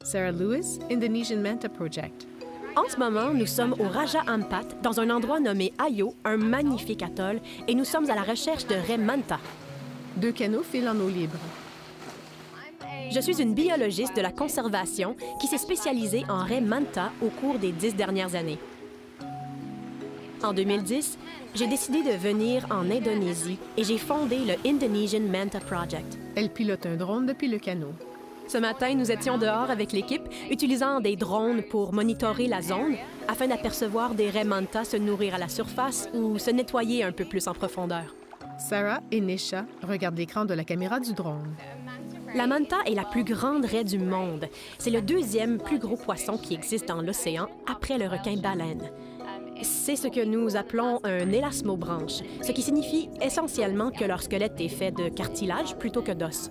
Sarah Lewis, Indonesian Manta Project. En ce moment, nous sommes au Raja Ampat, dans un endroit nommé Ayo, un magnifique atoll, et nous sommes à la recherche de raies manta. 2 canots filent en eau libre. Je suis une biologiste de la conservation qui s'est spécialisée en raies manta au cours des 10 dernières années. En 2010, j'ai décidé de venir en Indonésie et j'ai fondé le Indonesian Manta Project. Elle pilote un drone depuis le canot. Ce matin, nous étions dehors avec l'équipe, utilisant des drones pour monitorer la zone afin d'apercevoir des raies manta se nourrir à la surface ou se nettoyer un peu plus en profondeur. Sarah et Nesha regardent l'écran de la caméra du drone. La manta est la plus grande raie du monde. C'est le 2e plus gros poisson qui existe dans l'océan après le requin-baleine. C'est ce que nous appelons un élasmobranche, ce qui signifie essentiellement que leur squelette est fait de cartilage plutôt que d'os.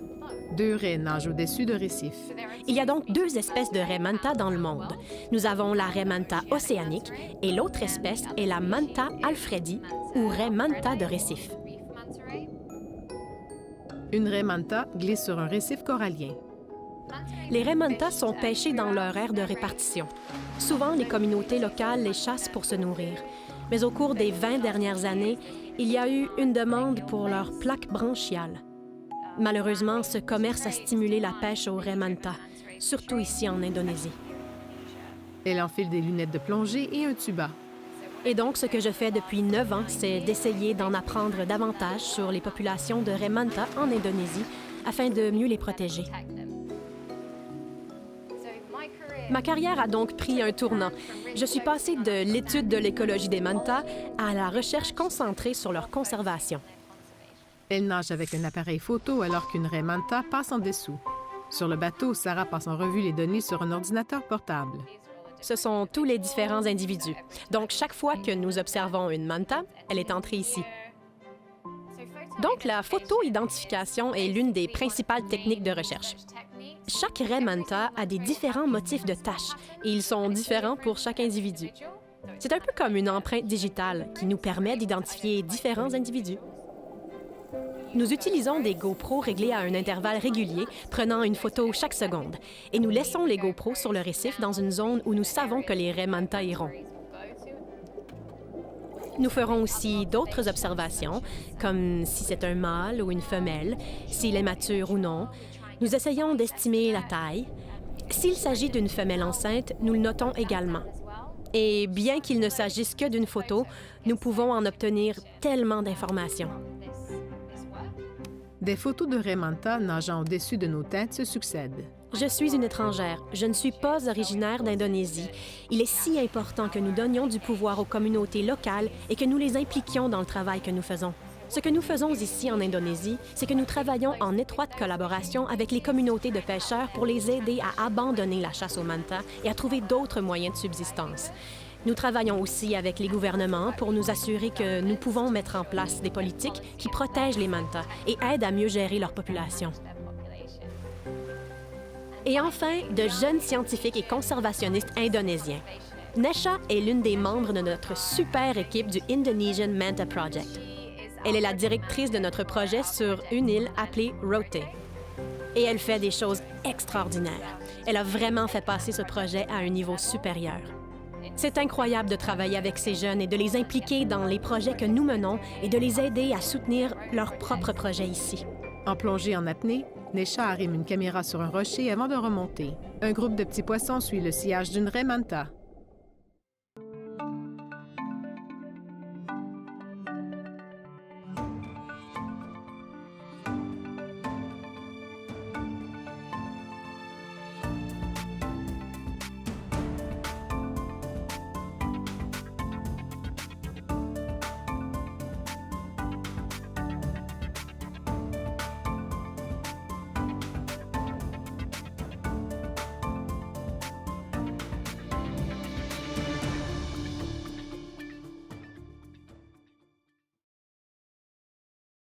2 raies nagent au-dessus de récifs. Il y a donc 2 espèces de raies manta dans le monde. Nous avons la raie manta océanique et l'autre espèce est la manta alfredi ou raie manta de récif. Une raie manta glisse sur un récif corallien. Les raies manta sont pêchées dans leur aire de répartition. Souvent, les communautés locales les chassent pour se nourrir. Mais au cours des 20 dernières années, il y a eu une demande pour leur plaque branchiale. Malheureusement, ce commerce a stimulé la pêche aux raies manta, surtout ici en Indonésie. Elle enfile des lunettes de plongée et un tuba. Et donc, ce que je fais depuis 9 ans, c'est d'essayer d'en apprendre davantage sur les populations de raies manta en Indonésie afin de mieux les protéger. Ma carrière a donc pris un tournant. Je suis passée de l'étude de l'écologie des mantas à la recherche concentrée sur leur conservation. Elle nage avec un appareil photo alors qu'une raie manta passe en dessous. Sur le bateau, Sarah passe en revue les données sur un ordinateur portable. Ce sont tous les différents individus. Donc, chaque fois que nous observons une manta, elle est entrée ici. Donc, la photo-identification est l'une des principales techniques de recherche. Chaque raie manta a des différents motifs de taches et ils sont différents pour chaque individu. C'est un peu comme une empreinte digitale qui nous permet d'identifier différents individus. Nous utilisons des GoPros réglés à un intervalle régulier, prenant une photo chaque seconde, et nous laissons les GoPros sur le récif dans une zone où nous savons que les raies manta iront. Nous ferons aussi d'autres observations, comme si c'est un mâle ou une femelle, s'il est mature ou non. Nous essayons d'estimer la taille. S'il s'agit d'une femelle enceinte, nous le notons également. Et bien qu'il ne s'agisse que d'une photo, nous pouvons en obtenir tellement d'informations. Des photos de raies manta nageant au-dessus de nos têtes se succèdent. Je suis une étrangère. Je ne suis pas originaire d'Indonésie. Il est si important que nous donnions du pouvoir aux communautés locales et que nous les impliquions dans le travail que nous faisons. Ce que nous faisons ici en Indonésie, c'est que nous travaillons en étroite collaboration avec les communautés de pêcheurs pour les aider à abandonner la chasse aux mantas et à trouver d'autres moyens de subsistance. Nous travaillons aussi avec les gouvernements pour nous assurer que nous pouvons mettre en place des politiques qui protègent les mantas et aident à mieux gérer leur population. Et enfin, de jeunes scientifiques et conservationnistes indonésiens. Nesha est l'une des membres de notre super équipe du Indonesian Manta Project. Elle est la directrice de notre projet sur une île appelée Rote. Et elle fait des choses extraordinaires. Elle a vraiment fait passer ce projet à un niveau supérieur. C'est incroyable de travailler avec ces jeunes et de les impliquer dans les projets que nous menons et de les aider à soutenir leurs propres projets ici. En plongée en apnée, Nesha arrime une caméra sur un rocher avant de remonter. Un groupe de petits poissons suit le sillage d'une raie manta.